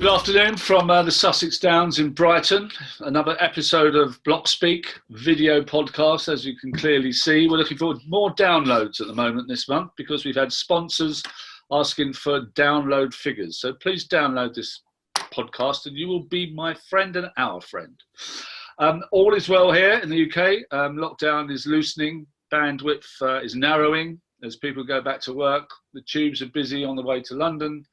Good afternoon from the Sussex Downs in Brighton. Another episode of Blockspeak video podcast. As you can clearly see, we're looking forward to more downloads at the moment this month because we've had sponsors asking for download figures. So please download this podcast and you will be my friend and our friend. All is well here in the UK. Lockdown is loosening. Bandwidth is narrowing as people go back to work. The tubes are busy on the way to London.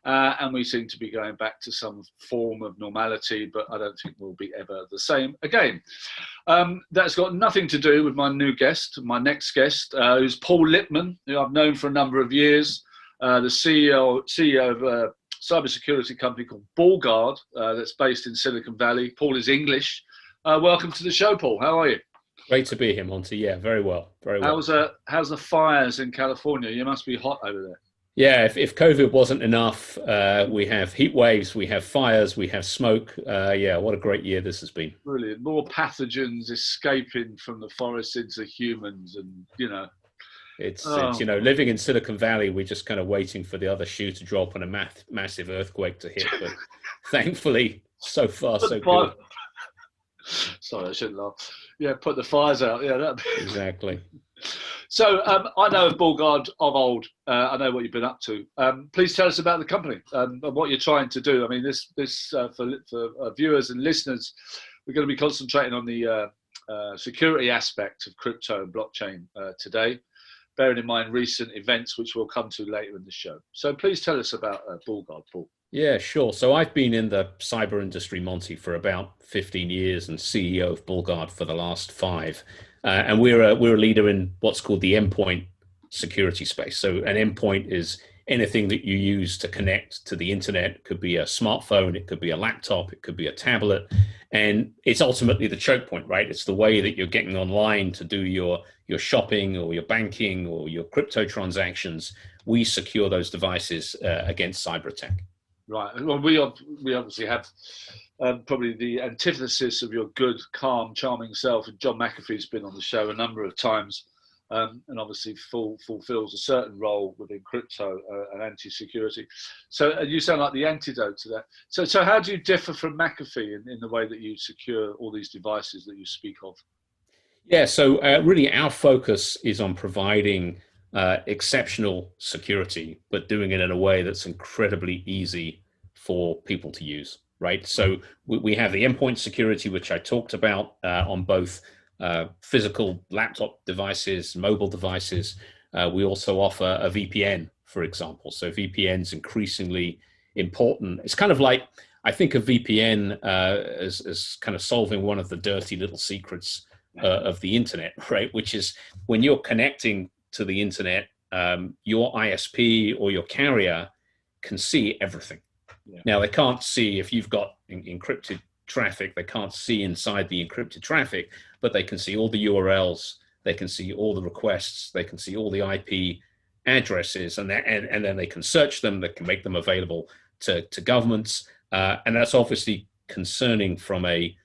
And we seem to be going back to some form of normality, but I don't think we'll be ever the same again. That's got nothing to do with my new guest, my next guest, who's Paul Lippman, who I've known for a number of years, the CEO of a cybersecurity company called BallGuard that's based in Silicon Valley. Paul is English. Welcome to the show, Paul. How are you? Great to be here, Monty. Yeah, very well. Very well. How's the fires in California? You must be hot over there. Yeah, if COVID wasn't enough, we have heat waves, we have fires, we have smoke. Yeah, what a great year this has been. Brilliant. More pathogens escaping from the forest into humans, and it's living in Silicon Valley, we're just kind of waiting for the other shoe to drop and a massive earthquake to hit. But thankfully, so far so good. Sorry, I shouldn't laugh. Yeah, put the fires out. Yeah, exactly. So I know of BallGuard of old. I know what you've been up to. Please tell us about the company and what you're trying to do. I mean, this for viewers and listeners, we're going to be concentrating on the security aspect of crypto and blockchain today, bearing in mind recent events, which we'll come to later in the show. So please tell us about BallGuard, Paul. Yeah, sure. So I've been in the cyber industry, Monty, for about 15 years and CEO of BallGuard for the last 5. And we're a leader in what's called the endpoint security space. So an endpoint is anything that you use to connect to the internet. It could be a smartphone, it could be a laptop, it could be a tablet. And it's ultimately the choke point, right? It's the way that you're getting online to do your shopping or your banking or your crypto transactions. We secure those devices against cyber attack. Right. Well, we obviously have probably the antithesis of your good, calm, charming self. And John McAfee's been on the show a number of times, and obviously fulfills a certain role within crypto and anti-security. So you sound like the antidote to that. So how do you differ from McAfee in the way that you secure all these devices that you speak of? Yeah. So really, our focus is on providing exceptional security, but doing it in a way that's incredibly easy for people to use, right? So we have the endpoint security, which I talked about on both physical laptop devices, mobile devices. We also offer a VPN, for example. So VPN's increasingly important. It's kind of like, I think of VPN as kind of solving one of the dirty little secrets of the internet, right? Which is when you're connecting to the internet, your ISP or your carrier can see everything. Yeah. Now, they can't see if you've got encrypted traffic, they can't see inside the encrypted traffic, but they can see all the URLs, they can see all the requests, they can see all the IP addresses, and then they can search them, they can make them available to governments. And that's obviously concerning from a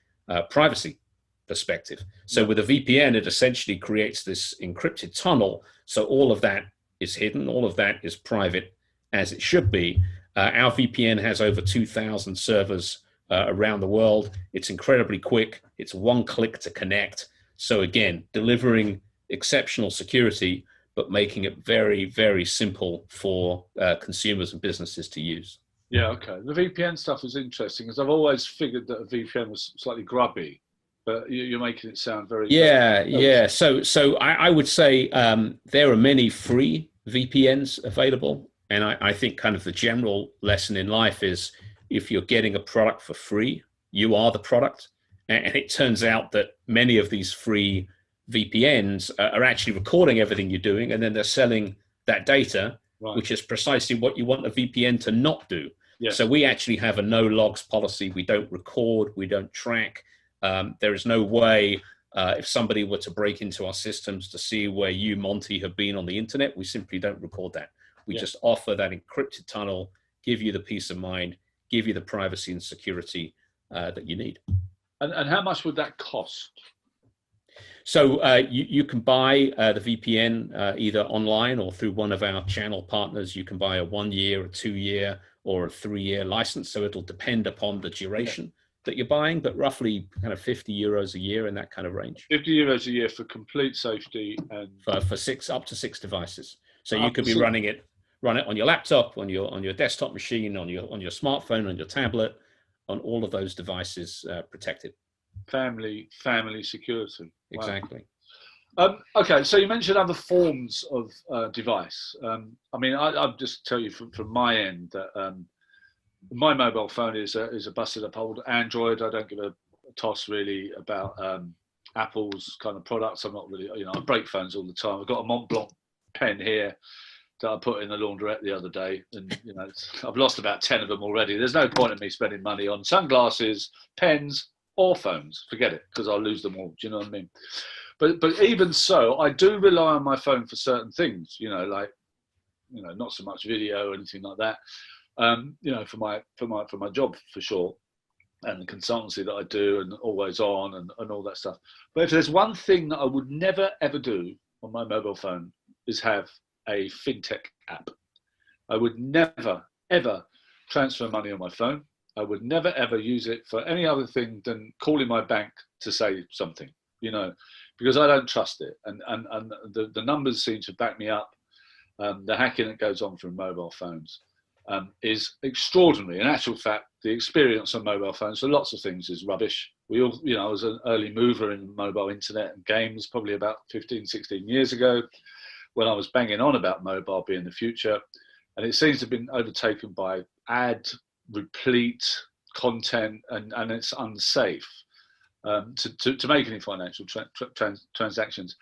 privacy perspective. So with a VPN, it essentially creates this encrypted tunnel. So all of that is hidden, all of that is private as it should be. Our VPN has over 2,000 servers around the world. It's incredibly quick. It's one click to connect. So again, delivering exceptional security, but making it very, very simple for consumers and businesses to use. Yeah, okay. The VPN stuff is interesting because I've always figured that a VPN was slightly grubby. But you're making it sound very... Yeah. So I would say there are many free VPNs available. And I think kind of the general lesson in life is if you're getting a product for free, you are the product. And it turns out that many of these free VPNs are actually recording everything you're doing, and then they're selling that data, right, which is precisely what you want a VPN to not do. Yes. So we actually have a no logs policy. We don't record, we don't track. There is no way if somebody were to break into our systems to see where you, Monty, have been on the internet, we simply don't record that. We just offer that encrypted tunnel, give you the peace of mind, give you the privacy and security that you need. And how much would that cost? So you can buy the VPN either online or through one of our channel partners. You can buy a 1 year, a 2 year, or a 3-year license. So it'll depend upon the duration that you're buying, but roughly kind of €50 a year in that kind of range. €50 a year for complete safety and for up to 6 devices. So you could be run it on your laptop, on your desktop machine, on your smartphone, on your tablet, on all of those devices, protected. Family security. Wow. Exactly. Okay, so you mentioned other forms of device. I mean, I'll just tell you from my end that my mobile phone is a busted up old Android. I don't give a toss really about Apple's kind of products. I'm not really, I break phones all the time. I've got a Mont Blanc pen here that I put in the laundrette the other day, and I've lost about 10 of them already. There's no point in me spending money on sunglasses, pens, or phones. Forget it, because I'll lose them all. Do you know what I mean? But even so, I do rely on my phone for certain things. Like not so much video or anything like that. For my job for sure, and the consultancy that I do, and always on, and all that stuff. But if there's one thing that I would never ever do on my mobile phone is have a fintech app. I would never ever transfer money on my phone. I would never ever use it for any other thing than calling my bank to say something, because I don't trust it, and the numbers seem to back me up. The hacking that goes on from mobile phones is extraordinary. In actual fact, the experience on mobile phones for lots of things is rubbish. I was an early mover in mobile internet and games probably about 15, 16 years ago, when I was banging on about mobile being the future, and it seems to have been overtaken by ad replete content, and it's unsafe to make any financial transactions.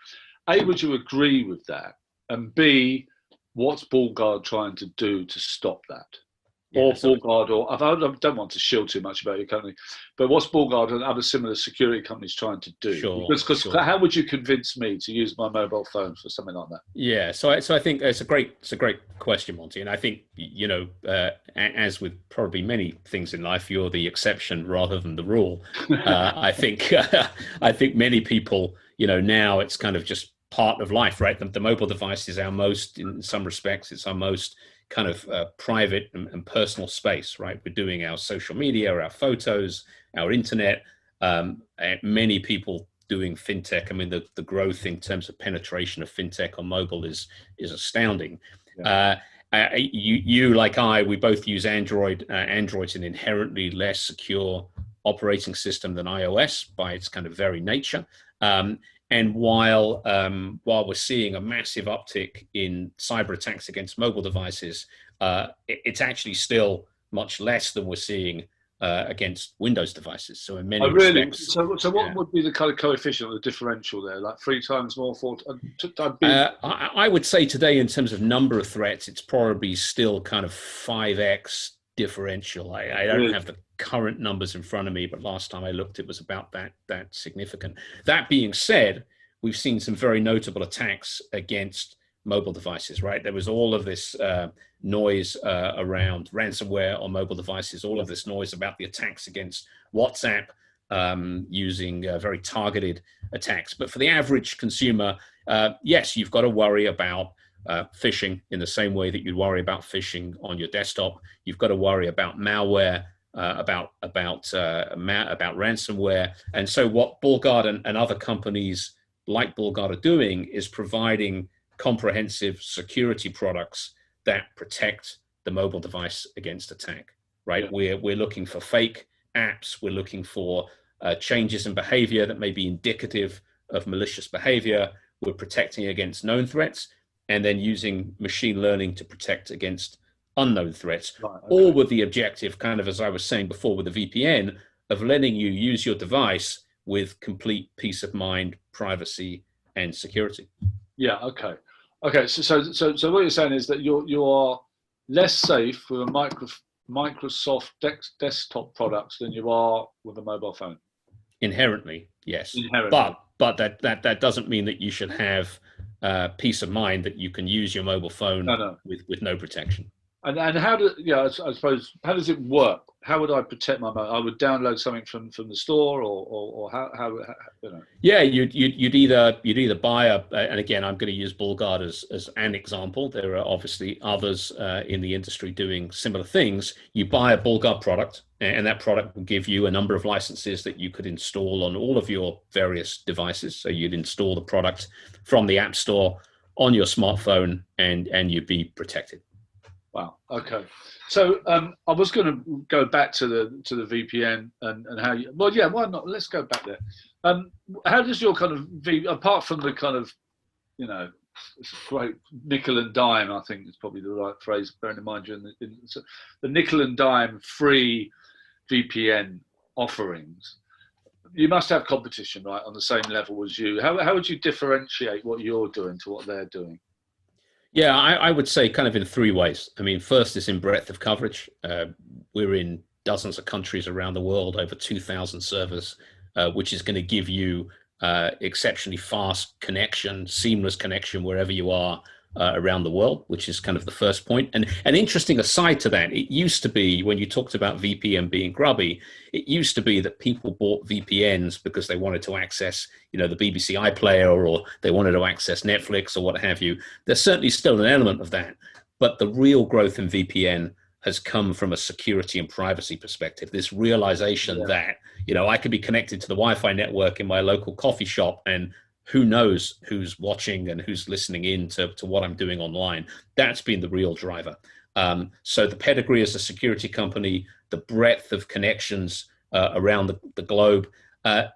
A, would you agree with that? And B, what's BullGuard trying to do to stop that? BullGuard, or I don't want to shill too much about your company, but what's BullGuard and other similar security companies trying to do? Sure. How would you convince me to use my mobile phone for something like that? Yeah, so I think it's a great question, Monty, and I think as with probably many things in life, you're the exception rather than the rule. I think many people, now it's kind of just part of life, right? The mobile device is in some respects, it's our most kind of private and personal space, right? We're doing our social media, our photos, our internet. Many people doing fintech. I mean, the growth in terms of penetration of fintech on mobile is astounding. Yeah. You like we both use Android. Android's an inherently less secure operating system than iOS by its kind of very nature. And while we're seeing a massive uptick in cyber attacks against mobile devices, it's actually still much less than we're seeing against Windows devices. So in many respects, so what would be the kind of coefficient or the differential there? Like 3 times more, 4? I would say today, in terms of number of threats, it's probably still kind of 5x differential. I don't have the current numbers in front of me, but last time I looked, it was about that significant. That being said, we've seen some very notable attacks against mobile devices, right? There was all of this noise around ransomware on mobile devices, all of this noise about the attacks against WhatsApp using very targeted attacks. But for the average consumer, yes, you've got to worry about phishing in the same way that you'd worry about phishing on your desktop. You've got to worry about malware, about ransomware. And so what BullGuard and other companies like BullGuard are doing is providing comprehensive security products that protect the mobile device against attack, right? Yeah. We're looking for fake apps. We're looking for changes in behavior that may be indicative of malicious behavior. We're protecting against known threats, and then using machine learning to protect against unknown threats, right, okay. All with the objective, kind of as I was saying before with the VPN, of letting you use your device with complete peace of mind, privacy, and security. Yeah. Okay. So what you're saying is that you are less safe with a Microsoft desktop products than you are with a mobile phone. Inherently, yes. Inherently. But that doesn't mean that you should have peace of mind that you can use your mobile phone with no protection. And how I suppose, how does it work? how would I protect my money? I would download something from the store, or how you know? Yeah, you'd either buy and again, I'm going to use Bullguard as an example. There are obviously others in the industry doing similar things. You buy a Bullguard product, and that product will give you a number of licenses that you could install on all of your various devices. So you'd install the product from the App Store on your smartphone, and you'd be protected. Wow. Okay. So I was going to go back to the VPN and how you. Well, yeah. Why not? Let's go back there. How does your kind of apart from the kind of, you know, it's great nickel and dime, I think is probably the right phrase. Bearing in mind the nickel and dime free VPN offerings, you must have competition, right, on the same level as you. How would you differentiate what you're doing to what they're doing? Yeah, I would say kind of in three ways. I mean, first is in breadth of coverage. We're in dozens of countries around the world, over 2,000 servers, which is going to give you exceptionally fast connection, seamless connection wherever you are around the world, which is kind of the first point. And an interesting aside to that, it used to be, when you talked about VPN being grubby, it used to be that people bought VPNs because they wanted to access, you know, the BBC iPlayer, or they wanted to access Netflix or what have you. There's certainly still an element of that, but the real growth in VPN has come from a security and privacy perspective. This realization that, you know, I could be connected to the Wi-Fi network in my local coffee shop, and who knows who's watching and who's listening in to what I'm doing online. That's been the real driver. So the pedigree as a security company, the breadth of connections around the globe,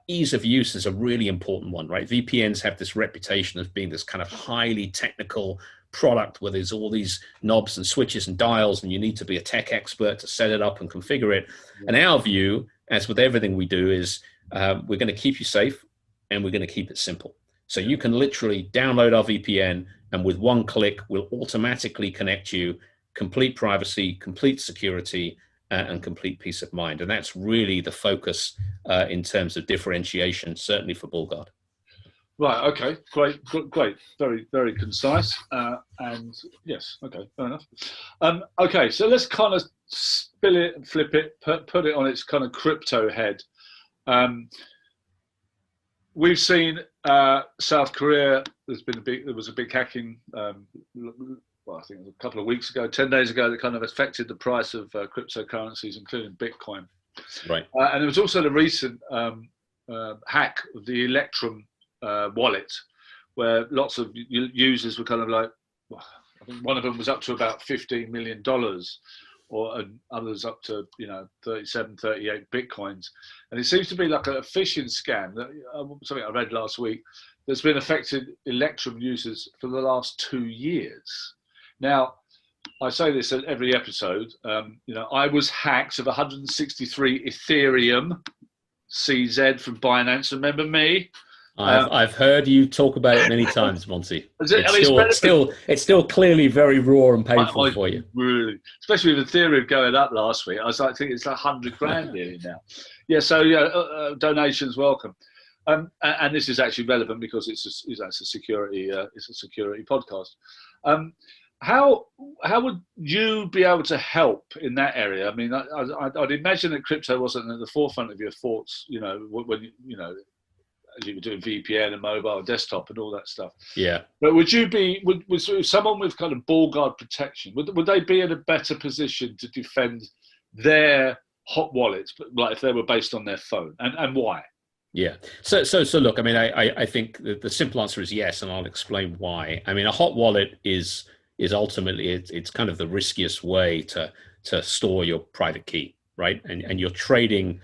ease of use is a really important one, right? VPNs have this reputation of being this kind of highly technical product where there's all these knobs and switches and dials, and you need to be a tech expert to set it up and configure it. And our view, as with everything we do, is we're going to keep you safe, and we're going to keep it simple. So you can literally download our VPN, and with one click, we'll automatically connect you, complete privacy, complete security, and complete peace of mind. And that's really the focus in terms of differentiation, certainly for Bullguard. Right. Okay. Great. Very, very concise. And yes. Okay. Fair enough. Okay. So let's kind of spill it and flip it, put it on its kind of crypto head. We've seen South Korea. There was a big hacking. Well, I think it was a couple of weeks ago, 10 days ago, that kind of affected the price of cryptocurrencies, including Bitcoin. Right. And there was also the recent hack of the Electrum wallet, where lots of users were kind of like, well, I think one of them was up to about $15 million, or others up to 37, 38 Bitcoins. And it seems to be like a phishing scam, that something I read last week, that's been affected Electrum users for the last 2 years. Now, I say this at every episode, I was hacked of 163 Ethereum CZ from Binance. Remember me? I've heard you talk about it many times, Monty. It's still clearly very raw and painful for you. Really, especially with Ethereum going up last week. I was like, I think it's like 100 grand nearly now. Yeah, so donations welcome. And this is actually relevant because it's a security podcast. How would you be able to help in that area? I mean, I'd imagine that crypto wasn't at the forefront of your thoughts, when as you were doing VPN and mobile, desktop, and all that stuff. Yeah. But would someone with kind of Bullguard protection, would they be in a better position to defend their hot wallets, like if they were based on their phone, and why? Yeah. So look, I mean, I think the simple answer is yes, and I'll explain why. I mean, a hot wallet is ultimately it's kind of the riskiest way to store your private key, right? And you're trading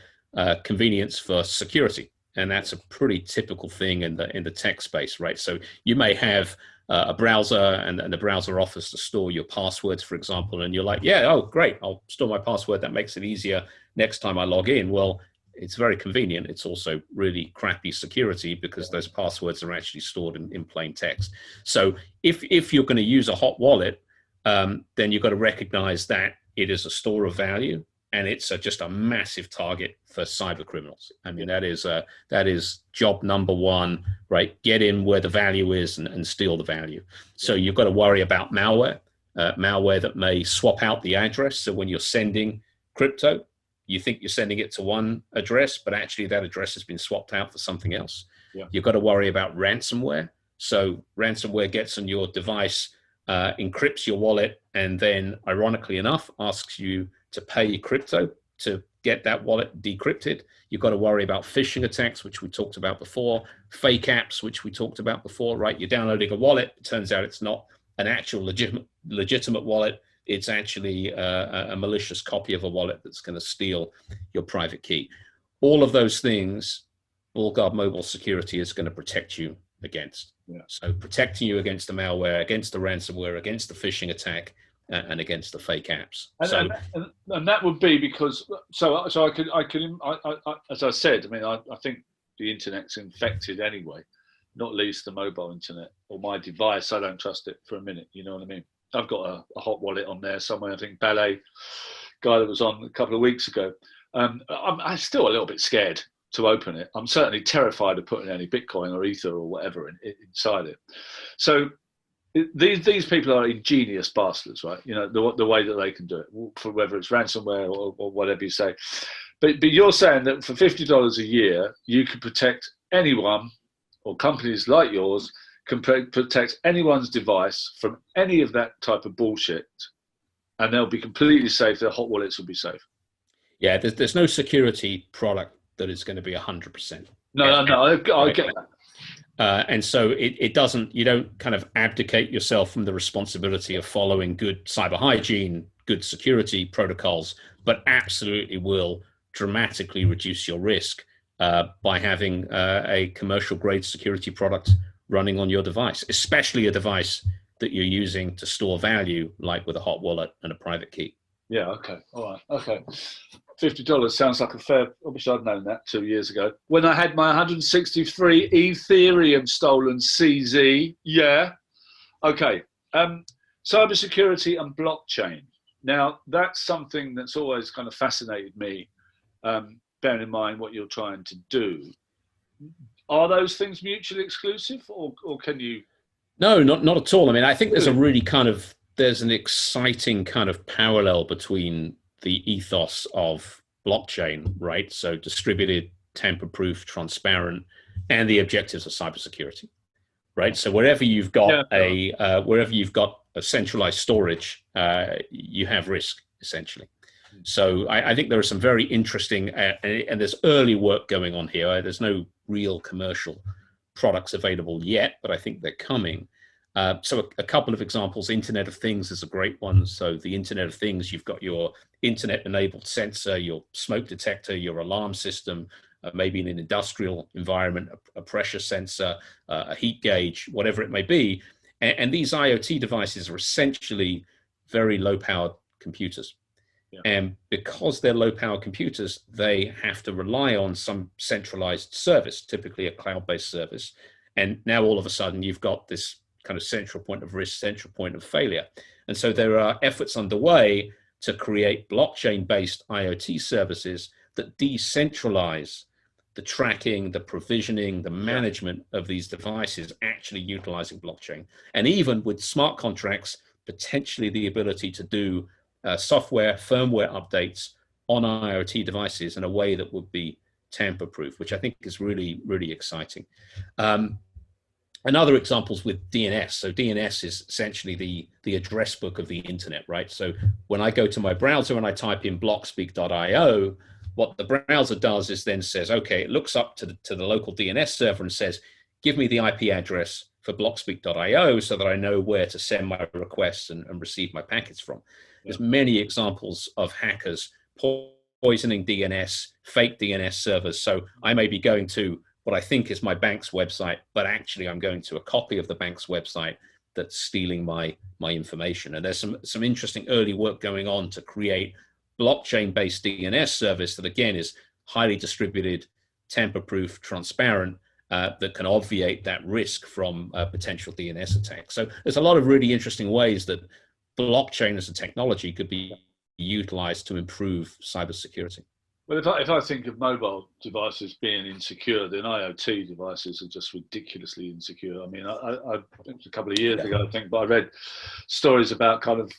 convenience for security. And that's a pretty typical thing in the tech space, right? So you may have a browser, and the browser offers to store your passwords, for example, and you're like, yeah, oh, great, I'll store my password. That makes it easier next time I log in. Well, it's very convenient. It's also really crappy security because those passwords are actually stored in plain text. So if you're going to use a hot wallet, then you've got to recognize that it is a store of value. And it's just a massive target for cyber criminals. I mean, that is job number one, right? Get in where the value is and steal the value. So you've got to worry about malware that may swap out the address. So when you're sending crypto, you think you're sending it to one address, but actually that address has been swapped out for something else. Yeah. You've got to worry about ransomware. So ransomware gets on your device, encrypts your wallet, and then, ironically enough, asks you to pay crypto to get that wallet decrypted. You've got to worry about phishing attacks, which we talked about before, fake apps, which we talked about before, right? You're downloading a wallet. It turns out it's not an actual legitimate wallet. It's actually a malicious copy of a wallet that's going to steal your private key. All of those things, BullGuard Mobile Security is going to protect you against. Yeah. So protecting you against the malware, against the ransomware, against the phishing attack, and against the fake apps. And that would be because I could as I said, I mean, I think the internet's infected anyway, not least the mobile internet or my device. I don't trust it for a minute. You know what I mean? I've got a hot wallet on there somewhere. I think Ballet guy that was on a couple of weeks ago. I'm still a little bit scared to open it. I'm certainly terrified of putting any Bitcoin or Ether or whatever inside it. So these people are ingenious bastards, right? You know, the way that they can do it, for whether it's ransomware or whatever you say. But you're saying that for $50 a year, you could protect anyone, or companies like yours can protect anyone's device from any of that type of bullshit, and they'll be completely safe. Their hot wallets will be safe. Yeah, there's no security product that is going to be 100%. No, I get that. And so it doesn't, you don't kind of abdicate yourself from the responsibility of following good cyber hygiene, good security protocols, but absolutely will dramatically reduce your risk by having a commercial grade security product running on your device, especially a device that you're using to store value, like with a hot wallet and a private key. Yeah, okay, all right, okay. $50 sounds like a fair. I wish I'd known that 2 years ago when I had my 163 Ethereum stolen CZ. Yeah, okay. Cybersecurity and blockchain. Now that's something that's always kind of fascinated me. Bearing in mind what you're trying to do, are those things mutually exclusive, or can you? No, not at all. I mean, I think there's an exciting kind of parallel between the ethos of blockchain, right? So distributed, tamper-proof, transparent, and the objectives of cybersecurity, right? So wherever you've got a centralized storage, you have risk essentially. So I think there are some very interesting, and there's early work going on here. There's no real commercial products available yet, but I think they're coming. So a couple of examples. Internet of Things is a great one. So the Internet of Things, you've got your internet-enabled sensor, your smoke detector, your alarm system, maybe in an industrial environment, a pressure sensor, a heat gauge, whatever it may be. And these IoT devices are essentially very low-powered computers. Yeah. And because they're low-power computers, they have to rely on some centralized service, typically a cloud-based service. And now all of a sudden you've got this kind of central point of risk, central point of failure. And so there are efforts underway to create blockchain-based IoT services that decentralize the tracking, the provisioning, the management of these devices, actually utilizing blockchain. And even with smart contracts, potentially the ability to do software, firmware updates on IoT devices in a way that would be tamper-proof, which I think is really, really exciting. Another example is with DNS. So DNS is essentially the address book of the internet, right? So when I go to my browser and I type in blockspeak.io, what the browser does is then says, okay, it looks up to the local DNS server and says, give me the IP address for blockspeak.io so that I know where to send my requests and receive my packets from. There's many examples of hackers poisoning DNS, fake DNS servers. So I may be going to what I think is my bank's website, but actually I'm going to a copy of the bank's website that's stealing my information. And there's some interesting early work going on to create blockchain-based DNS service that, again, is highly distributed, tamper-proof, transparent, that can obviate that risk from potential DNS attacks. So there's a lot of really interesting ways that blockchain as a technology could be utilized to improve cybersecurity. Well, if I think of mobile devices being insecure, then IoT devices are just ridiculously insecure. I mean, I it was a couple of years ago, I think, but I read stories about kind of,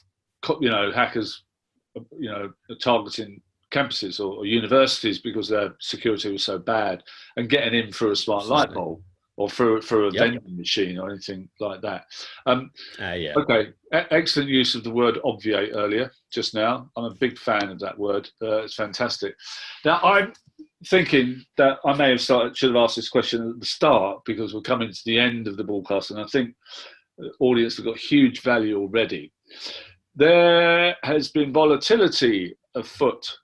hackers, targeting campuses or universities because their security was so bad, and getting in through a smart light bulb or through a vending machine or anything like that. Yeah. Okay, excellent use of the word obviate earlier, just now. I'm a big fan of that word. It's fantastic. Now, I'm thinking that I may have should have asked this question at the start, because we're coming to the end of the broadcast, and I think the audience have got huge value already. There has been volatility afoot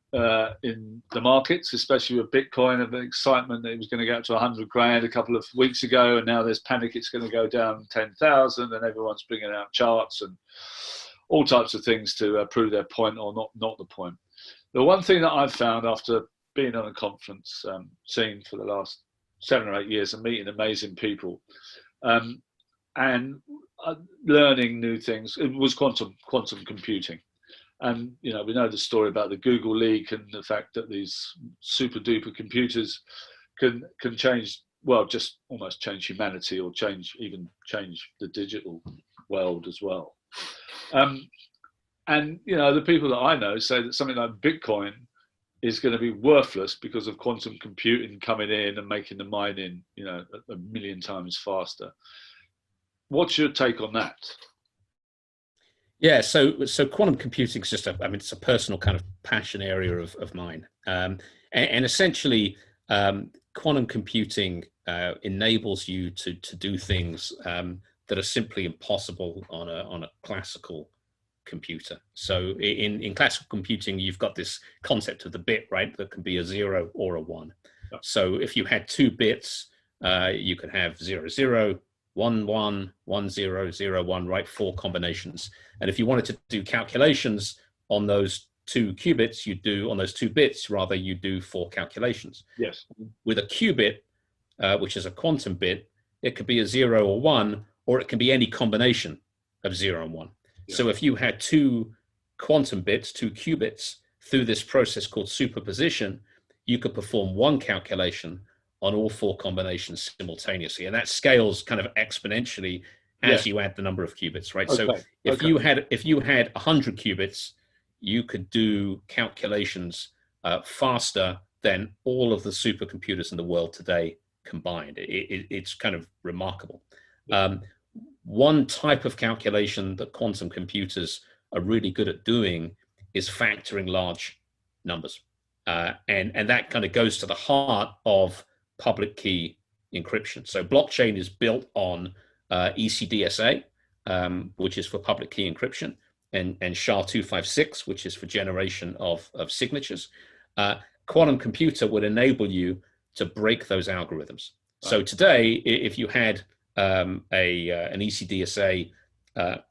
in the markets, especially with Bitcoin, and the excitement that it was going to go up to 100 grand a couple of weeks ago, and now there's panic it's going to go down 10,000, and everyone's bringing out charts and all types of things to prove their point or not the point. The one thing that I've found after being on a conference scene for the last 7 or 8 years and meeting amazing people and learning new things, it was quantum computing. And, you know, we know the story about the Google leak and the fact that these super duper computers can change, well, just almost change humanity, or change the digital world as well. And, you know, the people that I know say that something like Bitcoin is going to be worthless because of quantum computing coming in and making the mining, you know, a million times faster. What's your take on that? Yeah, so quantum computing is just it's a personal kind of passion area of mine, and essentially quantum computing enables you to do things that are simply impossible on a classical computer. So in classical computing, you've got this concept of the bit, right? That can be a 0 or a 1. So if you had 2 bits, you could have 0, 0, 1, 1, 1, 0, 0, 1, right? 4 combinations. And if you wanted to do calculations on those 2 qubits, you do you do 4 calculations. Yes. With a qubit, which is a quantum bit, it could be a 0 or 1, or it can be any combination of 0 and 1. Yeah. So if you had 2 quantum bits, 2 qubits, through this process called superposition, you could perform 1 calculation on all 4 combinations simultaneously, and that scales kind of exponentially as you add the number of qubits, right? Okay. So if you had 100 qubits, you could do calculations faster than all of the supercomputers in the world today combined. It's kind of remarkable. Yeah. One type of calculation that quantum computers are really good at doing is factoring large numbers, and that kind of goes to the heart of public key encryption. So blockchain is built on ECDSA, which is for public key encryption, and SHA-256, which is for generation of signatures. Quantum computer would enable you to break those algorithms. Right. So today, if you had an ECDSA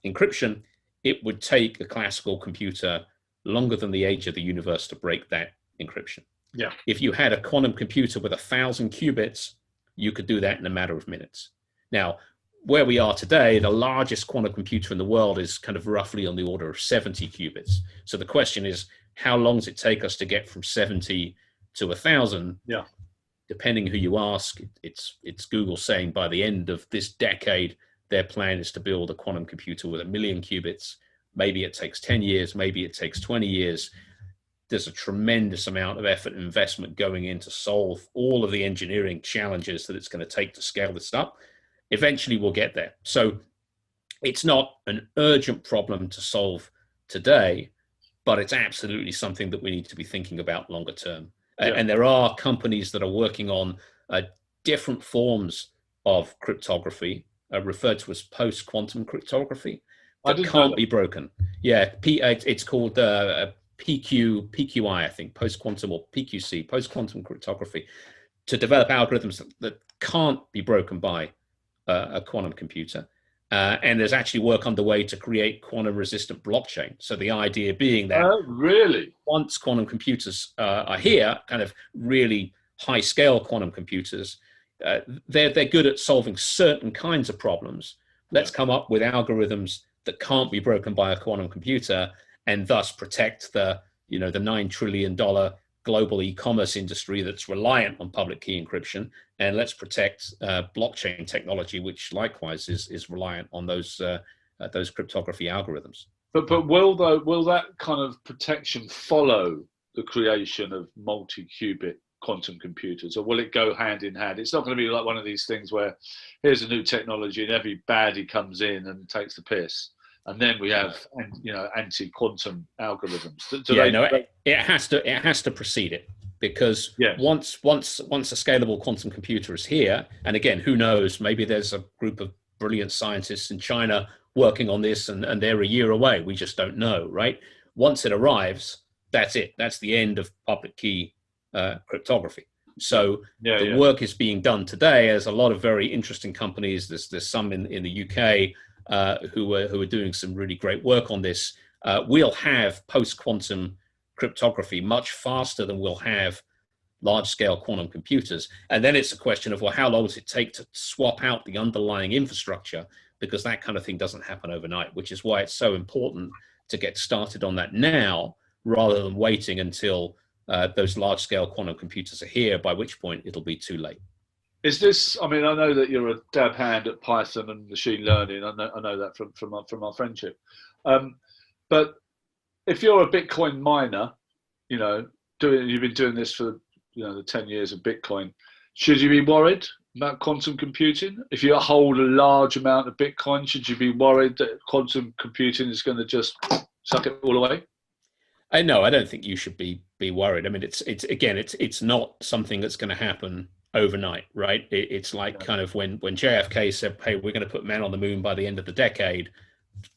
encryption, it would take a classical computer longer than the age of the universe to break that encryption. Yeah. If you had a quantum computer with 1,000 qubits, you could do that in a matter of minutes. Now, where we are today, the largest quantum computer in the world is kind of roughly on the order of 70 qubits. So the question is, how long does it take us to get from 70 to 1,000? Yeah. Depending who you ask, it's Google saying by the end of this decade, their plan is to build a quantum computer with 1 million qubits. Maybe it takes 10 years, maybe it takes 20 years. There's a tremendous amount of effort and investment going in to solve all of the engineering challenges that it's going to take to scale this up. Eventually we'll get there. So it's not an urgent problem to solve today, but it's absolutely something that we need to be thinking about longer term. Yeah. And there are companies that are working on different forms of cryptography, referred to as post-quantum cryptography, that can't be broken. Yeah, it's called PQI, I think, post-quantum, or PQC, post-quantum cryptography, to develop algorithms that can't be broken by a quantum computer. And there's actually work underway to create quantum-resistant blockchain. So the idea being that really, once quantum computers are here, kind of really high-scale quantum computers, they're good at solving certain kinds of problems. Let's come up with algorithms that can't be broken by a quantum computer, and thus protect the $9 trillion global e-commerce industry that's reliant on public key encryption, and let's protect blockchain technology, which likewise is reliant on those cryptography algorithms. But will that kind of protection follow the creation of multi-qubit quantum computers, or will it go hand in hand? It's not going to be like one of these things where here's a new technology and every baddie comes in and takes the piss, and then we have anti-quantum algorithms. It has to precede it, because once a scalable quantum computer is here, and again, who knows, maybe there's a group of brilliant scientists in China working on this, and they're a year away. We just don't know, right? Once it arrives, that's it. That's the end of public key cryptography. So the work is being done today. There's a lot of very interesting companies. There's some in the UK who are doing some really great work on this. We'll have post-quantum cryptography much faster than we'll have large-scale quantum computers. And then it's a question of, well, how long does it take to swap out the underlying infrastructure? Because that kind of thing doesn't happen overnight, which is why it's so important to get started on that now, rather than waiting until those large-scale quantum computers are here, by which point it'll be too late. Is this? I mean, I know that you're a dab hand at Python and machine learning. I know that from our friendship. But if you're a Bitcoin miner, you've been doing this for the 10 years of Bitcoin, should you be worried about quantum computing? If you hold a large amount of Bitcoin, should you be worried that quantum computing is going to just suck it all away? I don't think you should be worried. I mean, it's not something that's going to happen overnight, right? It's like kind of when JFK said, "Hey, we're going to put man on the moon by the end of the decade."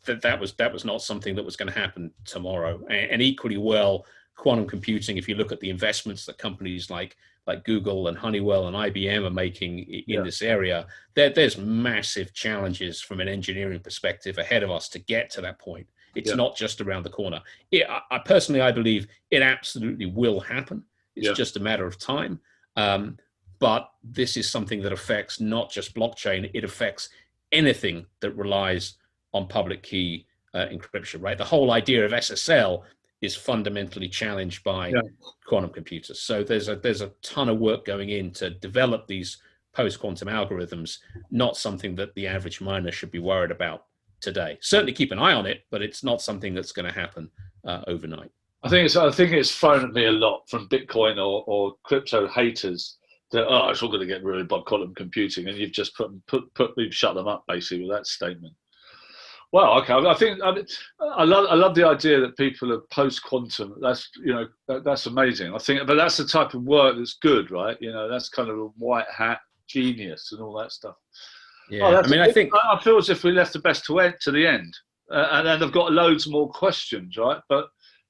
That was not something that was going to happen tomorrow. And equally well, quantum computing, if you look at the investments that companies like Google and Honeywell and IBM are making in this area, there's massive challenges from an engineering perspective ahead of us to get to that point. It's not just around the corner. I personally believe it absolutely will happen. It's just a matter of time. But this is something that affects not just blockchain, it affects anything that relies on public key encryption, right? The whole idea of SSL is fundamentally challenged by quantum computers. So there's a ton of work going in to develop these post-quantum algorithms, not something that the average miner should be worried about today. Certainly keep an eye on it, but it's not something that's going to happen overnight. I think it's thrown at me a lot from Bitcoin or crypto haters that it's all going to get ruined by quantum computing, and you've just we've shut them up basically with that statement. Well, okay. I love the idea that people are post-quantum. That's amazing. I think, but that's the type of work that's good, right? That's kind of a white hat genius and all that stuff. Yeah, I feel as if we left the best to the end, and then I've got loads more questions, right? But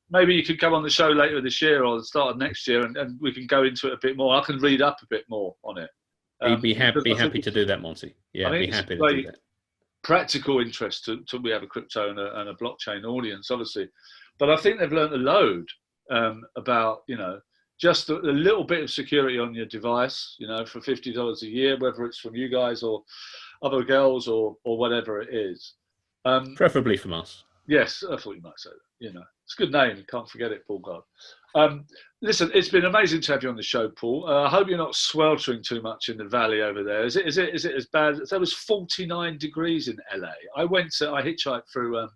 maybe you could come on the show later this year or the start of next year, and we can go into it a bit more. I can read up a bit more on it. Be happy to do that, Monty. Yeah, be happy to do that. Practical interest to we have a crypto and a blockchain audience, obviously, but I think they've learned a load about just a little bit of security on your device, for $50 a year, whether it's from you guys or other girls or whatever it is. Preferably from us. Yes, I thought you might say that. It's a good name. You can't forget it, Paul Guard. Listen, it's been amazing to have you on the show, Paul. I hope you're not sweltering too much in the valley over there. Is it as bad? There was 49 degrees in LA. I hitchhiked through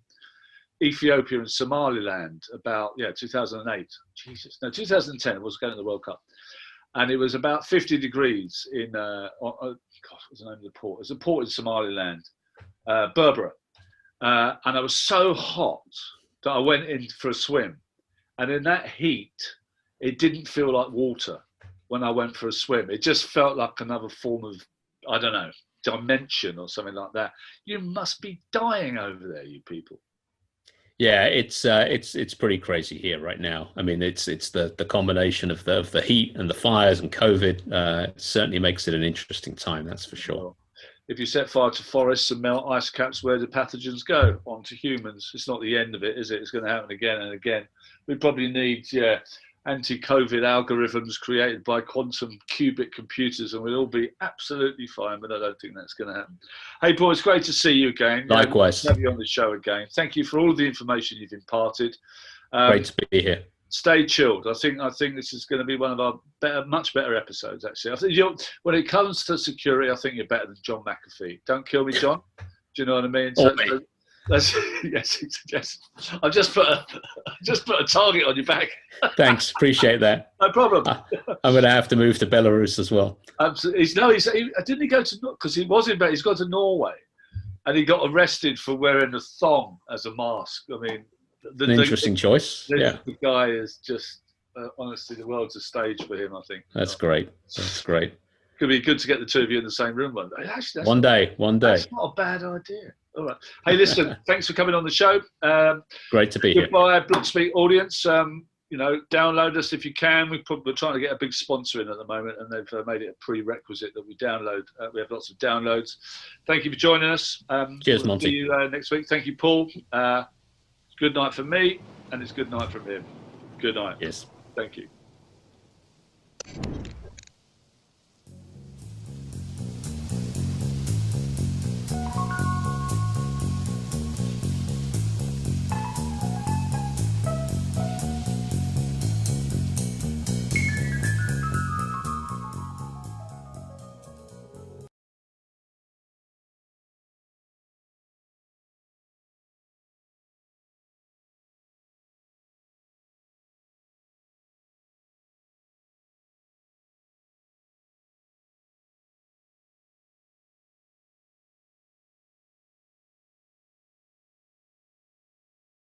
Ethiopia and Somaliland about 2008. Jesus, no, 2010. I was going to the World Cup, and it was about 50 degrees in what's the name of the port? It's a port in Somaliland, Berbera, and I was so hot that I went in for a swim, and in that heat, it didn't feel like water when I went for a swim. It just felt like another form of, I don't know, dimension or something like that. You must be dying over there, you people. Yeah, it's pretty crazy here right now. I mean, it's the combination of the heat and the fires and COVID certainly makes it an interesting time. That's for sure. If you set fire to forests and melt ice caps, where do pathogens go? On to humans. It's not the end of it, is it? It's going to happen again and again. We probably need, anti-COVID algorithms created by quantum qubit computers, and we'll all be absolutely fine, but I don't think that's going to happen. Hey, Paul, it's great to see you again. Likewise. Have you on the show again. Thank you for all the information you've imparted. Great to be here. Stay chilled. I think this is going to be one of our much better episodes, actually. I think when it comes to security, I think you're better than John McAfee. Don't kill me, John. Do you know what I mean? That's, yes, yes. I've just put a target on your back. Thanks, appreciate that. No problem. I'm going to have to move to Belarus as well. Absolutely. Didn't he go to, because he was in, he's gone to Norway, and he got arrested for wearing a thong as a mask. I mean, An interesting choice. Yeah, the guy is just honestly, the world's a stage for him. I think that's great. That's great. Could be good to get the two of you in the same room one day. Actually, one day. That's not a bad idea. All right. Hey, listen, thanks for coming on the show. Great to be here. Goodbye, Blockspeak audience. Download us if you can. We're trying to get a big sponsor in at the moment, and they've made it a prerequisite that we download. We have lots of downloads. Thank you for joining us. Cheers, Monty. See you next week. Thank you, Paul. Good night from me, and it's good night from him. Good night. Yes. Thank you.